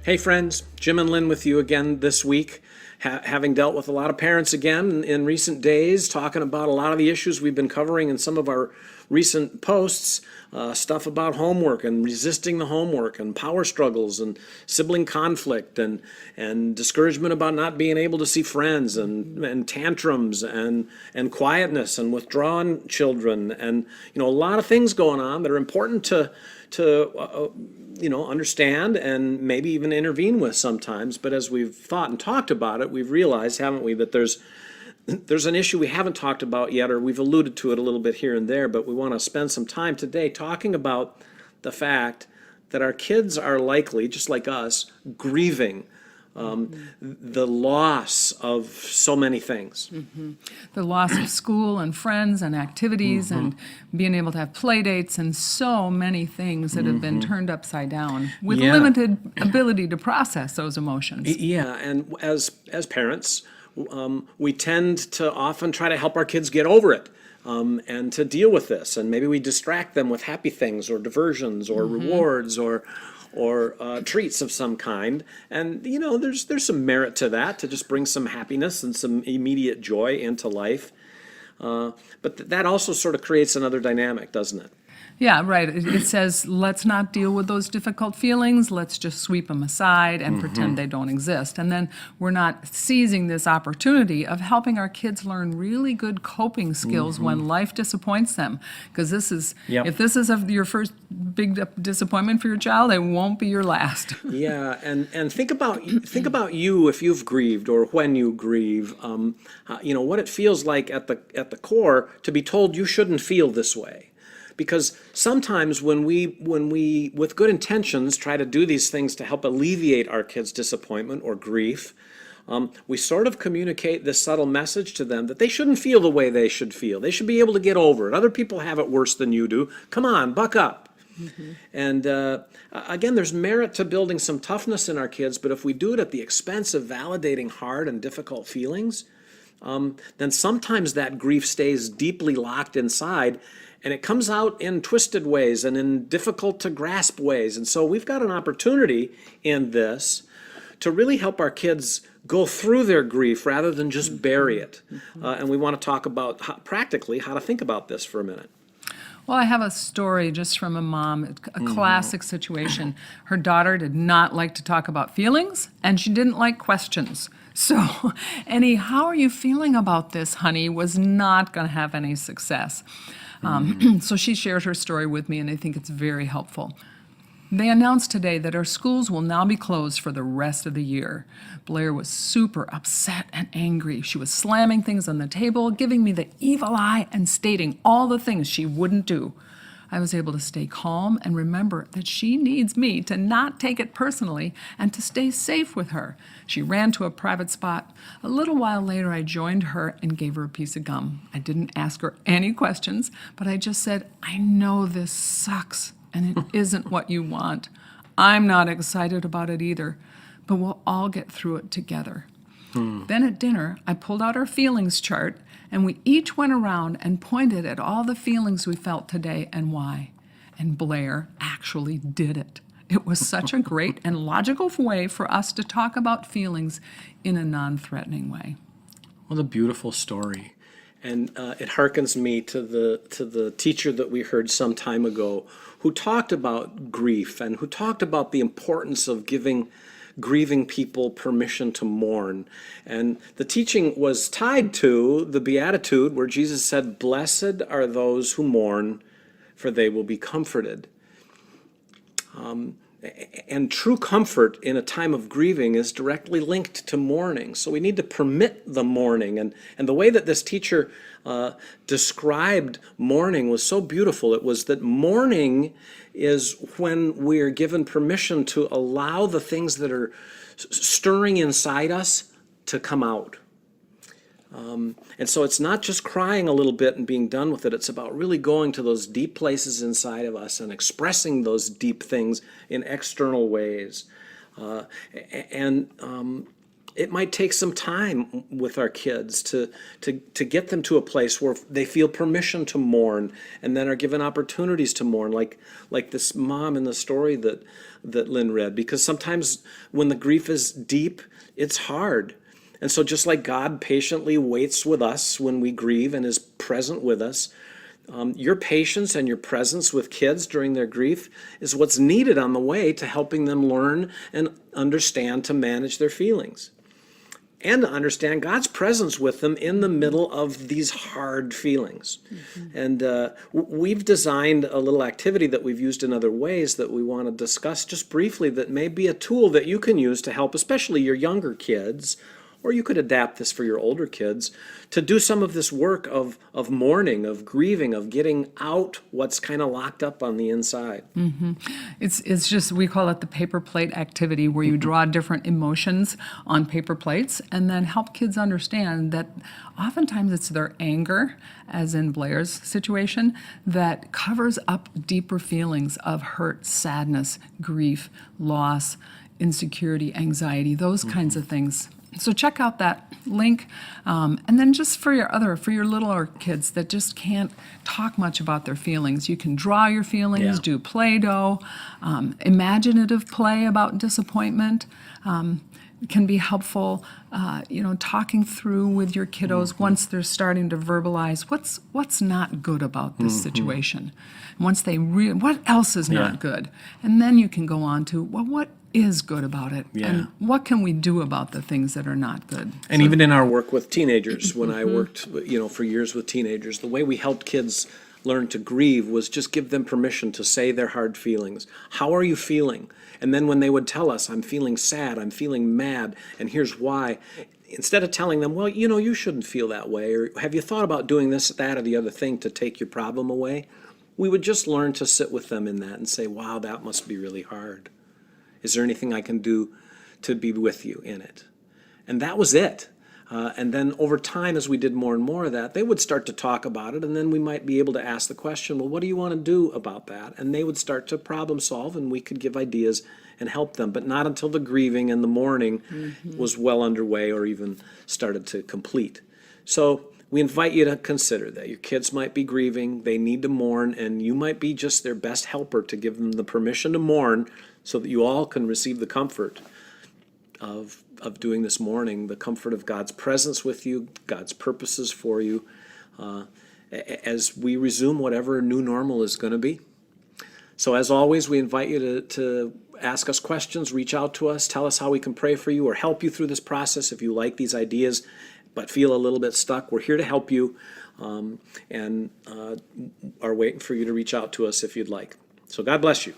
Hey friends, Jim and Lynn with you again this week, having dealt with a lot of parents again in recent days, talking about a lot of the issues we've been covering in some of our recent posts, stuff about homework and resisting the homework and power struggles and sibling conflict and discouragement about not being able to see friends and tantrums and quietness and withdrawn children and a lot of things going on that are important to understand and maybe even intervene with sometimes. But as we've thought and talked about it, we've realized, haven't we, that there's an issue we haven't talked about yet, or we've alluded to it a little bit here and there, but we want to spend some time today talking about the fact that our kids are likely, just like us, grieving the loss of so many things. The loss of school and friends and activities and being able to have play dates and so many things that have been turned upside down with limited ability to process those emotions. Yeah, and as parents, we tend to often try to help our kids get over it and to deal with this. And maybe we distract them with happy things or diversions or rewards or treats of some kind. And, there's some merit to that, to just bring some happiness and some immediate joy into life. But that also sort of creates another dynamic, doesn't it? Yeah, right. It says, let's not deal with those difficult feelings. Let's just sweep them aside and pretend they don't exist. And then we're not seizing this opportunity of helping our kids learn really good coping skills when life disappoints them. Because this is, if this is your first big disappointment for your child, it won't be your last. Yeah, and think about you if you've grieved or when you grieve. What it feels like at the core to be told you shouldn't feel this way. Because sometimes when we, with good intentions, try to do these things to help alleviate our kids' disappointment or grief, we sort of communicate this subtle message to them that they shouldn't feel the way they should feel. They should be able to get over it. Other people have it worse than you do. Come on, buck up. And again, there's merit to building some toughness in our kids, but if we do it at the expense of validating hard and difficult feelings, then sometimes that grief stays deeply locked inside. And it comes out in twisted ways and in difficult to grasp ways. And so we've got an opportunity in this to really help our kids go through their grief rather than just bury it. And we want to talk about practically how to think about this for a minute. Well, I have a story just from a mom, a classic situation. Her daughter did not like to talk about feelings, and she didn't like questions. So any, how are you feeling about this, honey, was not going to have any success. So she shared her story with me, and I think it's very helpful. They announced today that our schools will now be closed for the rest of the year. Blair was super upset and angry. She was slamming things on the table, giving me the evil eye, and stating all the things she wouldn't do. I was able to stay calm and remember that she needs me to not take it personally and to stay safe with her. She ran to a private spot. A little while later, I joined her and gave her a piece of gum. I didn't ask her any questions, but I just said, I know this sucks and it isn't what you want. I'm not excited about it either, but we'll all get through it together. Then at dinner, I pulled out our feelings chart, and we each went around and pointed at all the feelings we felt today and why. And Blair actually did it. It was such a great and logical way for us to talk about feelings in a non-threatening way. What a beautiful story. And it harkens me to the teacher that we heard some time ago who talked about grief and who talked about the importance of giving grieving people permission to mourn. And the teaching was tied to the Beatitude where Jesus said, "Blessed are those who mourn, for they will be comforted." And true comfort in a time of grieving is directly linked to mourning. So we need to permit the mourning. And the way that this teacher described mourning was so beautiful. It was that mourning is when we're given permission to allow the things that are stirring inside us to come out. And so it's not just crying a little bit and being done with it. It's about really going to those deep places inside of us and expressing those deep things in external ways. it might take some time with our kids to get them to a place where they feel permission to mourn and then are given opportunities to mourn, like this mom in the story that Lynn read. Because sometimes when the grief is deep, it's hard. And so just like God patiently waits with us when we grieve and is present with us, your patience and your presence with kids during their grief is what's needed on the way to helping them learn and understand to manage their feelings and to understand God's presence with them in the middle of these hard feelings. And we've designed a little activity that we've used in other ways that we want to discuss just briefly that may be a tool that you can use to help especially your younger kids, or you could adapt this for your older kids, to do some of this work of mourning, of grieving, of getting out what's kind of locked up on the inside. It's just, we call it the paper plate activity, where you draw different emotions on paper plates and then help kids understand that oftentimes it's their anger, as in Blair's situation, that covers up deeper feelings of hurt, sadness, grief, loss, insecurity, anxiety, those kinds of things. So check out that link. And then just for your littler kids that just can't talk much about their feelings, you can draw your feelings, do Play-Doh, imaginative play about disappointment. Can be helpful, talking through with your kiddos once they're starting to verbalize what's not good about this situation. Once they what else is not good, and then you can go on to, well, what is good about it, and what can we do about the things that are not good. And even in our work with teenagers, when I worked, for years with teenagers, the way we helped kids learn to grieve was just give them permission to say their hard feelings. How are you feeling? And then when they would tell us, I'm feeling sad, I'm feeling mad, and here's why, instead of telling them, well, you shouldn't feel that way, or have you thought about doing this, that, or the other thing to take your problem away, we would just learn to sit with them in that and say, wow, that must be really hard. Is there anything I can do to be with you in it? And that was it. And then over time, as we did more and more of that, they would start to talk about it, and then we might be able to ask the question, well, what do you want to do about that? And they would start to problem solve, and we could give ideas and help them, but not until the grieving and the mourning was well underway or even started to complete. So we invite you to consider that. Your kids might be grieving, they need to mourn, and you might be just their best helper to give them the permission to mourn so that you all can receive the comfort of doing this mourning, the comfort of God's presence with you, God's purposes for you, as we resume whatever new normal is going to be. So as always, we invite you to ask us questions, reach out to us, tell us how we can pray for you or help you through this process if you like these ideas but feel a little bit stuck. We're here to help you, and are waiting for you to reach out to us if you'd like. So God bless you.